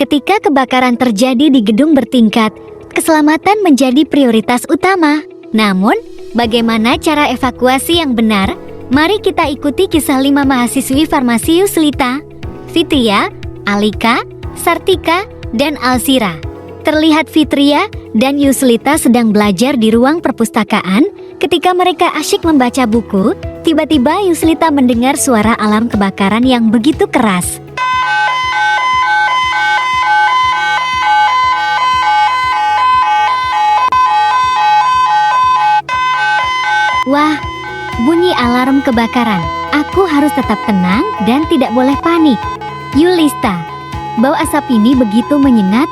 Ketika kebakaran terjadi di gedung bertingkat, keselamatan menjadi prioritas utama. Namun, bagaimana cara evakuasi yang benar? Mari kita ikuti kisah 5 mahasiswi farmasi Yuslita, Fitria, Alika, Sartika, dan Alzira. Terlihat Fitria dan Yuslita sedang belajar di ruang perpustakaan. Ketika mereka asyik membaca buku, tiba-tiba Yuslita mendengar suara alarm kebakaran yang begitu keras. Wah, bunyi alarm kebakaran. Aku harus tetap tenang dan tidak boleh panik. Yulista, bau asap ini begitu menyengat.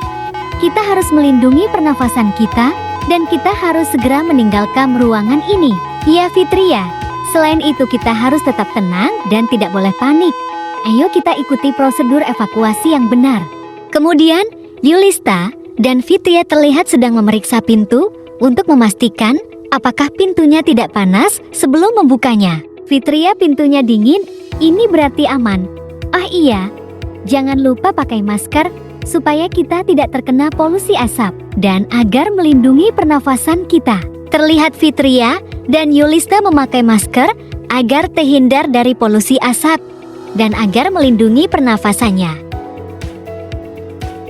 Kita harus melindungi pernafasan kita dan kita harus segera meninggalkan ruangan ini. Ya Fitria, selain itu kita harus tetap tenang dan tidak boleh panik. Ayo kita ikuti prosedur evakuasi yang benar. Kemudian, Yulista dan Fitria terlihat sedang memeriksa pintu untuk memastikan apakah pintunya tidak panas sebelum membukanya. Fitria, pintunya dingin, ini berarti aman. Ah iya, jangan lupa pakai masker supaya kita tidak terkena polusi asap dan agar melindungi pernafasan kita. Terlihat Fitria dan Yulista memakai masker agar terhindar dari polusi asap dan agar melindungi pernafasannya.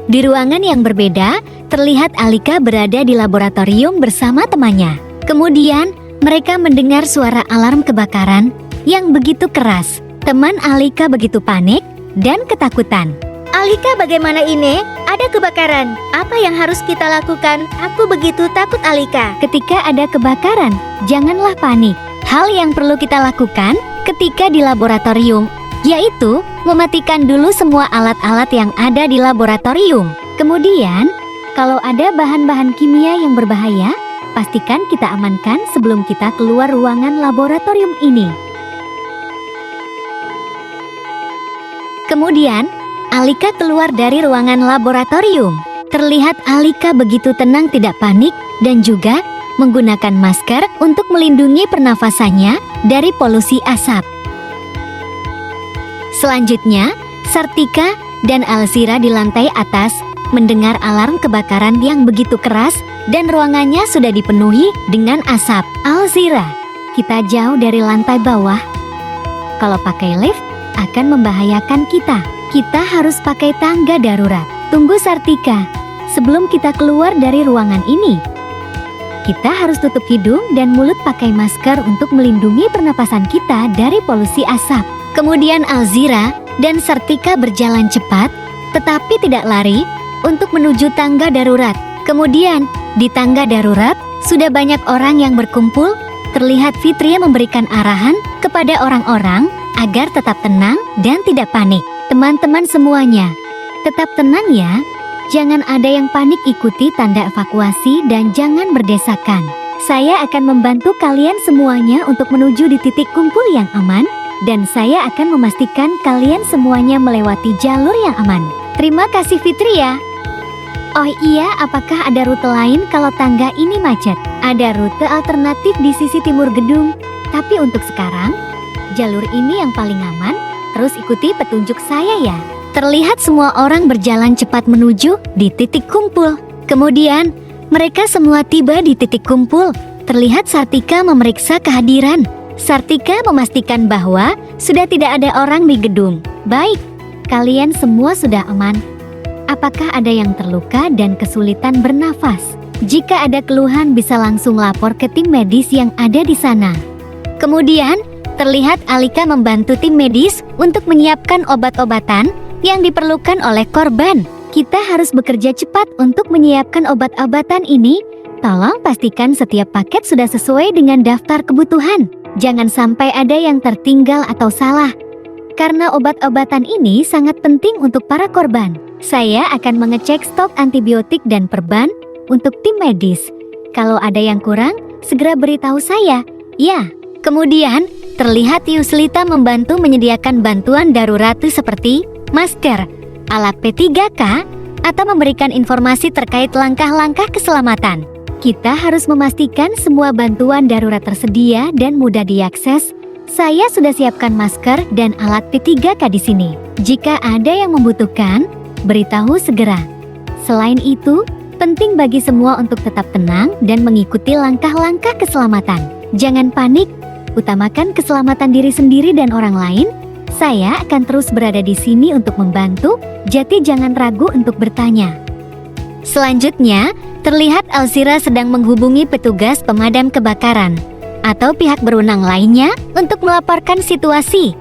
Di ruangan yang berbeda, terlihat Alika berada di laboratorium bersama temannya. Kemudian, mereka mendengar suara alarm kebakaran yang begitu keras. Teman Alika begitu panik dan ketakutan. Alika, bagaimana ini? Ada kebakaran. Apa yang harus kita lakukan? Aku begitu takut, Alika. Ketika ada kebakaran, janganlah panik. Hal yang perlu kita lakukan ketika di laboratorium, yaitu mematikan dulu semua alat-alat yang ada di laboratorium. Kemudian, kalau ada bahan-bahan kimia yang berbahaya, pastikan kita amankan sebelum kita keluar ruangan laboratorium ini. Kemudian, Alika keluar dari ruangan laboratorium. Terlihat Alika begitu tenang, tidak panik, dan juga menggunakan masker untuk melindungi pernafasannya dari polusi asap. Selanjutnya, Sartika dan Alzira di lantai atas mendengar alarm kebakaran yang begitu keras dan ruangannya sudah dipenuhi dengan asap. Alzira, kita jauh dari lantai bawah. Kalau pakai lift, akan membahayakan kita. Kita harus pakai tangga darurat. Tunggu Sartika, sebelum kita keluar dari ruangan ini, kita harus tutup hidung dan mulut pakai masker untuk melindungi pernapasan kita dari polusi asap. Kemudian Alzira dan Sartika berjalan cepat, tetapi tidak lari, untuk menuju tangga darurat. Kemudian, di tangga darurat, sudah banyak orang yang berkumpul. Terlihat Fitria memberikan arahan kepada orang-orang agar tetap tenang dan tidak panik. Teman-teman semuanya, tetap tenang ya. Jangan ada yang panik, ikuti tanda evakuasi dan jangan berdesakan. Saya akan membantu kalian semuanya untuk menuju di titik kumpul yang aman, dan saya akan memastikan kalian semuanya melewati jalur yang aman. Terima kasih Fitria. Oh iya, apakah ada rute lain kalau tangga ini macet? Ada rute alternatif di sisi timur gedung, tapi untuk sekarang, jalur ini yang paling aman. Terus ikuti petunjuk saya ya. Terlihat semua orang berjalan cepat menuju di titik kumpul. Kemudian, mereka semua tiba di titik kumpul. Terlihat Sartika memeriksa kehadiran. Sartika memastikan bahwa sudah tidak ada orang di gedung. Baik, kalian semua sudah aman. Apakah ada yang terluka dan kesulitan bernafas? Jika ada keluhan bisa langsung lapor ke tim medis yang ada di sana. Kemudian, terlihat Alika membantu tim medis untuk menyiapkan obat-obatan yang diperlukan oleh korban. Kita harus bekerja cepat untuk menyiapkan obat-obatan ini. Tolong pastikan setiap paket sudah sesuai dengan daftar kebutuhan. Jangan sampai ada yang tertinggal atau salah. Karena obat-obatan ini sangat penting untuk para korban. Saya akan mengecek stok antibiotik dan perban untuk tim medis. Kalau ada yang kurang, segera beritahu saya. Ya, kemudian terlihat Yuslita membantu menyediakan bantuan darurat seperti masker, alat P3K, atau memberikan informasi terkait langkah-langkah keselamatan. Kita harus memastikan semua bantuan darurat tersedia dan mudah diakses. Saya sudah siapkan masker dan alat P3K di sini. Jika ada yang membutuhkan, beritahu segera. Selain itu, penting bagi semua untuk tetap tenang dan mengikuti langkah-langkah keselamatan. Jangan panik, utamakan keselamatan diri sendiri dan orang lain. Saya akan terus berada di sini untuk membantu, jadi jangan ragu untuk bertanya. Selanjutnya, terlihat Alzira sedang menghubungi petugas pemadam kebakaran atau pihak berwenang lainnya untuk melaporkan situasi.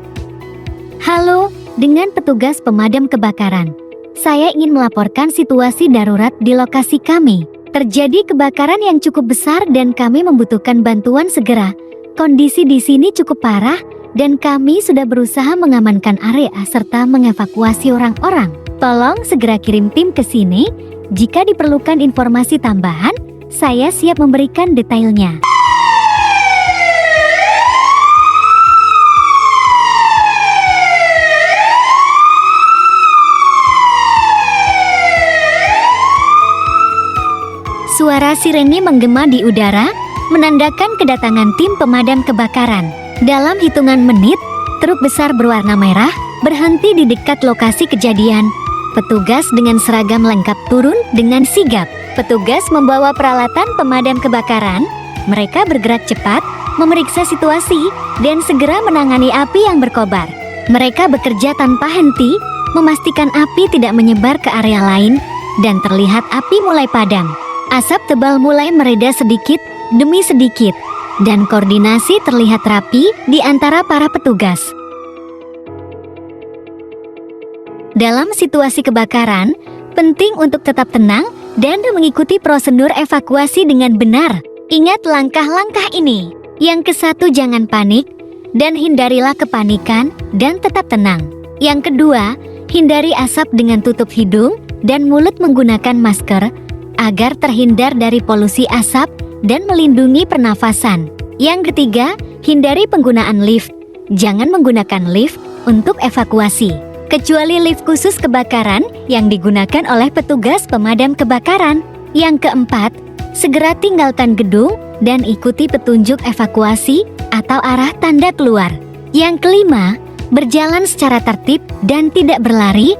Halo, dengan petugas pemadam kebakaran. Saya ingin melaporkan situasi darurat di lokasi kami. Terjadi kebakaran yang cukup besar dan kami membutuhkan bantuan segera. Kondisi di sini cukup parah dan kami sudah berusaha mengamankan area serta mengevakuasi orang-orang. Tolong segera kirim tim ke sini. Jika diperlukan informasi tambahan, saya siap memberikan detailnya. Suara sirene menggema di udara, menandakan kedatangan tim pemadam kebakaran. Dalam hitungan menit, truk besar berwarna merah berhenti di dekat lokasi kejadian. Petugas dengan seragam lengkap turun dengan sigap. Petugas membawa peralatan pemadam kebakaran. Mereka bergerak cepat, memeriksa situasi, dan segera menangani api yang berkobar. Mereka bekerja tanpa henti, memastikan api tidak menyebar ke area lain, dan terlihat api mulai padam. Asap tebal mulai mereda sedikit demi sedikit, dan koordinasi terlihat rapi di antara para petugas. Dalam situasi kebakaran, penting untuk tetap tenang dan mengikuti prosedur evakuasi dengan benar. Ingat langkah-langkah ini. Yang ke-1, jangan panik dan hindarilah kepanikan dan tetap tenang. Yang kedua, hindari asap dengan tutup hidung dan mulut menggunakan masker agar terhindar dari polusi asap dan melindungi pernafasan. Yang ketiga, hindari penggunaan lift. Jangan menggunakan lift untuk evakuasi, kecuali lift khusus kebakaran yang digunakan oleh petugas pemadam kebakaran. Yang keempat, segera tinggalkan gedung dan ikuti petunjuk evakuasi atau arah tanda keluar. Yang kelima, berjalan secara tertib dan tidak berlari,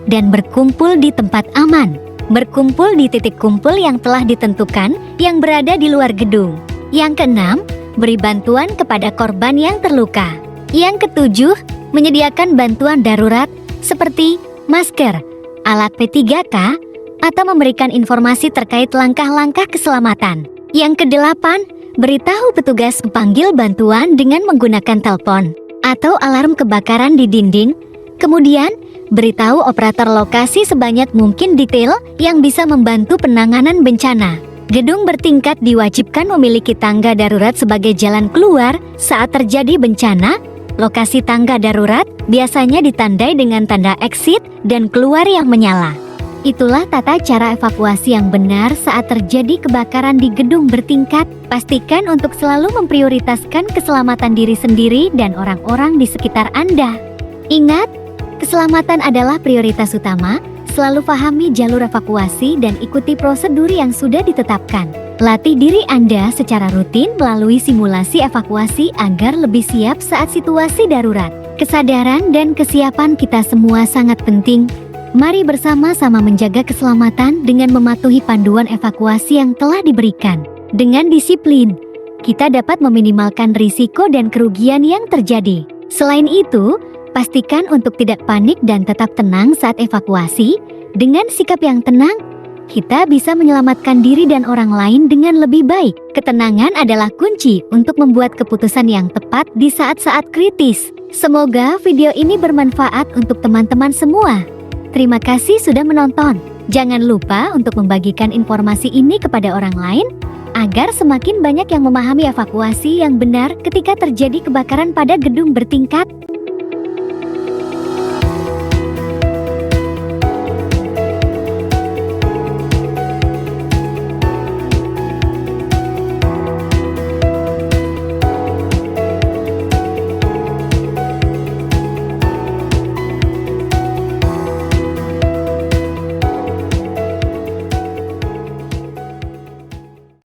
dan berkumpul di tempat aman. Berkumpul di titik kumpul yang telah ditentukan yang berada di luar gedung. Yang keenam, beri bantuan kepada korban yang terluka. Yang ketujuh, menyediakan bantuan darurat seperti masker, alat P3K, atau memberikan informasi terkait langkah-langkah keselamatan. Yang kedelapan, beritahu petugas memanggil bantuan dengan menggunakan telepon atau alarm kebakaran di dinding. Kemudian, beritahu operator lokasi sebanyak mungkin detail yang bisa membantu penanganan bencana. Gedung bertingkat diwajibkan memiliki tangga darurat sebagai jalan keluar saat terjadi bencana. Lokasi tangga darurat biasanya ditandai dengan tanda exit dan keluar yang menyala. Itulah tata cara evakuasi yang benar saat terjadi kebakaran di gedung bertingkat. Pastikan untuk selalu memprioritaskan keselamatan diri sendiri dan orang-orang di sekitar Anda. Ingat, keselamatan adalah prioritas utama. Selalu pahami jalur evakuasi dan ikuti prosedur yang sudah ditetapkan. Latih diri Anda secara rutin melalui simulasi evakuasi agar lebih siap saat situasi darurat. Kesadaran dan kesiapan kita semua sangat penting. Mari bersama-sama menjaga keselamatan dengan mematuhi panduan evakuasi yang telah diberikan. Dengan disiplin, kita dapat meminimalkan risiko dan kerugian yang terjadi. Selain itu, pastikan untuk tidak panik dan tetap tenang saat evakuasi. Dengan sikap yang tenang, kita bisa menyelamatkan diri dan orang lain dengan lebih baik. Ketenangan adalah kunci untuk membuat keputusan yang tepat di saat-saat kritis. Semoga video ini bermanfaat untuk teman-teman semua. Terima kasih sudah menonton. Jangan lupa untuk membagikan informasi ini kepada orang lain, agar semakin banyak yang memahami evakuasi yang benar ketika terjadi kebakaran pada gedung bertingkat.